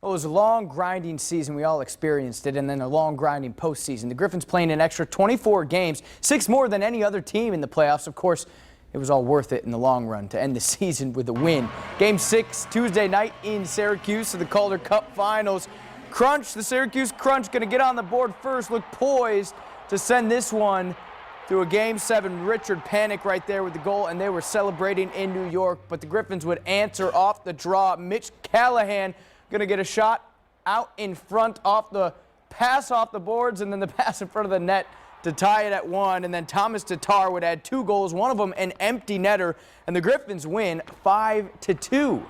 Well, it was a long, grinding season. We all experienced it, and then a long, grinding postseason. The Griffins playing an extra 24 games, 6 more than any other team in the playoffs. Of course, it was all worth it in the long run to end the season with a win. Game 6, Tuesday night in Syracuse of the Calder Cup Finals. Crunch, the Syracuse Crunch, going to get on the board first, look poised to send this one through a Game 7. Richard Panic right there with the goal, and they were celebrating in New York, but the Griffins would answer off the draw. Mitch Callahan going to get a shot out in front off the pass off the boards, and then the pass in front of the net to tie it at 1. And then Thomas Tatar would add 2 goals, one of them an empty netter, and the Griffins win 5-2.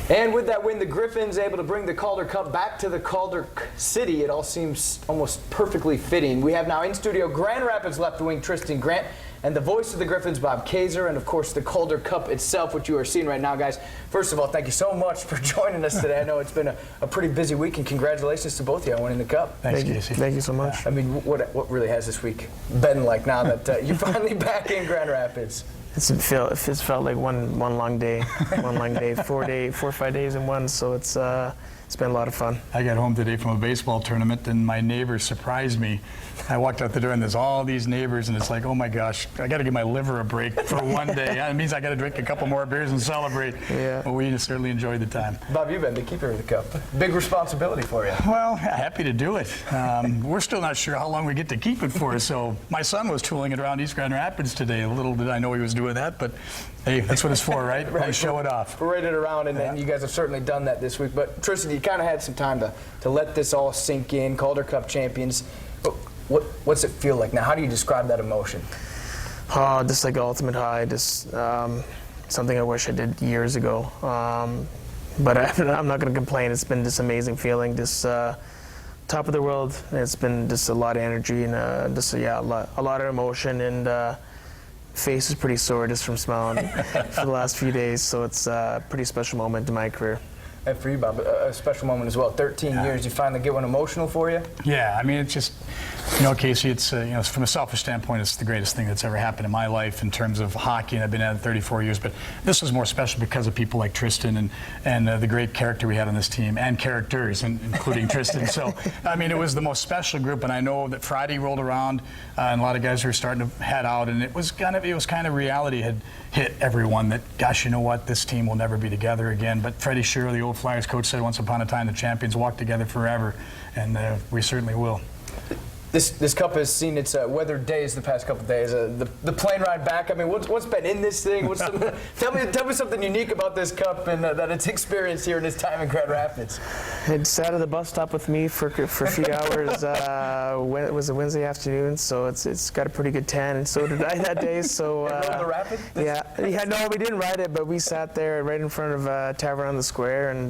And with that win, the Griffins able to bring the Calder Cup back to the Calder City. It all seems almost perfectly fitting. We have now in studio Grand Rapids left wing Tristan Grant and the voice of the Griffins, Bob Kaiser, and of course the Calder Cup itself, which you are seeing right now, guys. First of all, thank you so much for joining us today. I know it's been a pretty busy week, and congratulations to both of you on winning the Cup. Thanks, Casey. Thank you so much. I mean, what really has this week been like now that you're finally back in Grand Rapids? It's felt like one long day, 4 or 5 days in one. So it's been a lot of fun. I got home today from a baseball tournament, and my neighbors surprised me. I walked out the door, and there's all these neighbors, and it's like, oh my gosh, I got to give my liver a break for one day. It means I got to drink a couple more beers and celebrate. Yeah. But we certainly enjoyed the time. Bob, you've been the keeper of the cup. Big responsibility for you. Well, happy to do it. We're still not sure how long we get to keep it for. So my son was tooling it around East Grand Rapids today. Little did I know he was doing that, but hey, that's what it's for, right? Right. Show it off. Parade it around, and then you guys have certainly done that this week. But Tristan, you kind of had some time to let this all sink in. Calder Cup champions. But what's it feel like now? How do you describe that emotion? Oh, just like ultimate high. Just something I wish I did years ago. But I'm not going to complain. It's been this amazing feeling. Just top of the world. It's been just a lot of energy and a lot of emotion, and face is pretty sore just from smiling for the last few days. So it's a pretty special moment in my career. And for you, Bob, a special moment as well. 13 years, you finally get one emotional for you? Yeah, I mean, it's just, Casey, it's, from a selfish standpoint, it's the greatest thing that's ever happened in my life in terms of hockey, and I've been at it 34 years, but this was more special because of people like Tristan and the great character we had on this team, and characters, including Tristan. So, I mean, it was the most special group, and I know that Friday rolled around, and a lot of guys were starting to head out, and it was kind of reality had hit everyone that, gosh, you know what, this team will never be together again. But Freddie Shearer, the old Flyers coach, said once upon a time the champions walk together forever, and we certainly will. This cup has seen its weathered days the past couple of days. The plane ride back. I mean, what's been in this thing? Tell me something unique about this cup and that it's experienced here in its time in Grand Rapids. It sat at the bus stop with me for a few hours. It was a Wednesday afternoon, so it's got a pretty good tan, and so did I that day. So the Rapid? Yeah. No, we didn't ride it, but we sat there right in front of Tavern on the Square, and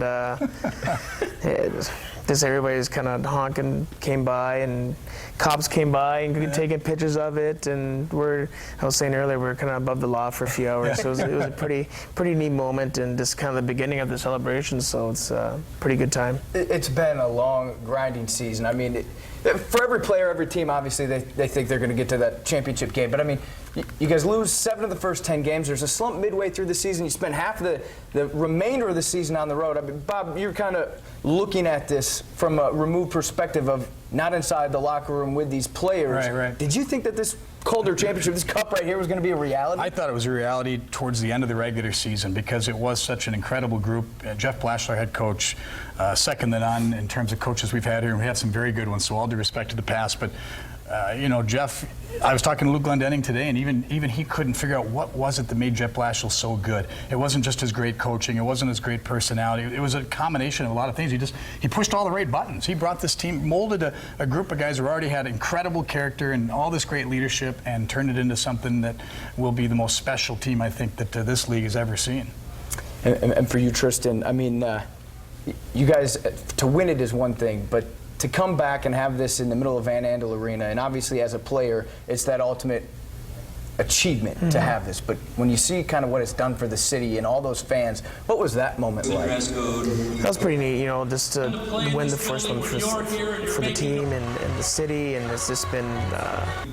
just everybody was kind of honking, came by, and cops came by and taking pictures of it, and I was saying earlier, we're kind of above the law for a few hours, so it was a pretty neat moment, and just kind of the beginning of the celebration, so it's a pretty good time. It's been a long, grinding season. I mean, for every player, every team, obviously, they think they're going to get to that championship game, but I mean, you guys lose 7 of the first 10 games. There's a slump midway through the season. You spend half of the remainder of the season on the road. I mean, Bob, you're kind of looking at this from a removed perspective of not inside the locker room with these players. Right. Did you think that this Calder Championship, this cup right here, was going to be a reality? I thought it was a reality towards the end of the regular season because it was such an incredible group. Jeff Blashill, head coach, second to none in terms of coaches we've had here, and we had some very good ones, so all due respect to the past. But Jeff, I was talking to Luke Glendening today, and even he couldn't figure out what was it that made Jeff Blashill so good. It wasn't just his great coaching. It wasn't his great personality. It was a combination of a lot of things. He pushed all the right buttons. He brought this team, molded a group of guys who already had incredible character and all this great leadership, and turned it into something that will be the most special team I think that this league has ever seen. And for you, Tristan, I mean, you guys, to win it is one thing, but to come back and have this in the middle of Van Andel Arena, and obviously as a player, it's that ultimate achievement to have this. But when you see kind of what it's done for the city and all those fans, what was that moment like? That was pretty neat, just to win the first one for the team and the city, and it's just been, I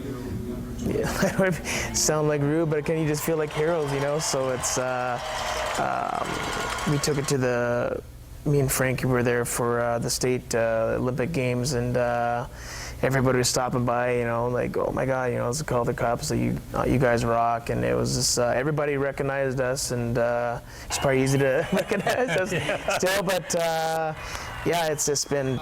don't sound like rude, but can you just feel like heroes, So it's, we took it to the me and Frankie were there for the state Olympic Games, and everybody was stopping by, you know, like, oh my God, you know, it's the Calder Cup, so you guys rock, and it was just everybody recognized us, and it's probably easy to recognize us still, but yeah, it's been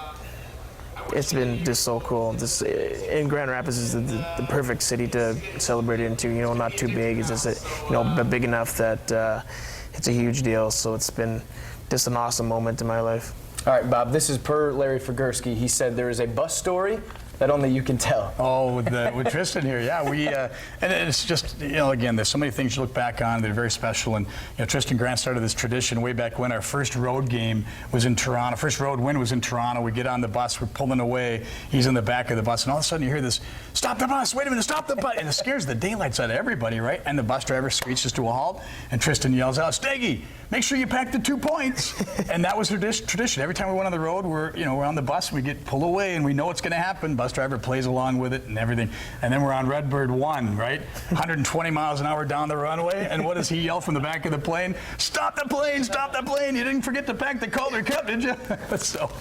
just so cool. This in Grand Rapids is the perfect city to celebrate into. You know, not too big. It's just but big enough that it's a huge deal. So it's been just an awesome moment in my life. All right, Bob, this is per Larry Figursky. He said there is a bus story that only you can tell. Oh, with Tristan here, yeah. And it's just, you know, again, there's so many things you look back on that are very special. And, you know, Tristan Grant started this tradition way back when our first road game was in Toronto. First road win was in Toronto. We get on the bus, we're pulling away. He's in the back of the bus, and all of a sudden you hear this, stop the bus, wait a minute, stop the bus. And it scares the daylights out of everybody, right? And the bus driver screeches to a halt, and Tristan yells out, Steggy, make sure you pack the 2 points. And that was tradition. Every time we went on the road, we're on the bus, we get pulled away, and we know what's going to happen. Bus driver plays along with it and everything. And then we're on Redbird 1, right? 120 miles an hour down the runway, and what does he yell from the back of the plane? Stop the plane, stop the plane. You didn't forget to pack the Calder Cup, did you? So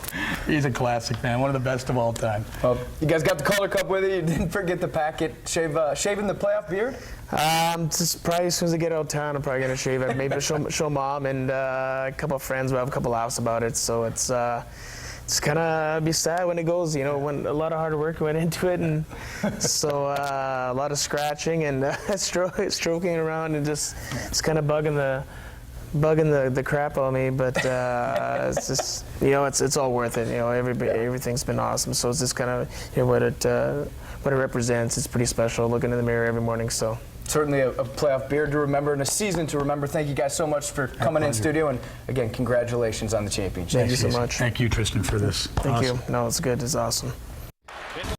he's a classic, man. One of the best of all time. Well, you guys got the Calder Cup with you. You didn't forget to pack it. Shaving the playoff beard? Just probably as soon as I get out of town, I'm probably gonna shave it. Maybe show mom and a couple of friends. We'll have a couple laughs about it. So it's kind of be sad when it goes. You know, when a lot of hard work went into it, and so a lot of scratching and stroking around, and it's kind of bugging the crap out of me. But it's just, you know, it's all worth it. You know, everything's been awesome. So it's just kind of, you know, what it represents. It's pretty special. Looking in the mirror every morning. So. Certainly a playoff beard to remember and a season to remember. Thank you guys so much for coming in studio, and again, congratulations on the championship. Thank you so much. Thank you, Tristan, for this. Thank you. No, it's good. It's awesome.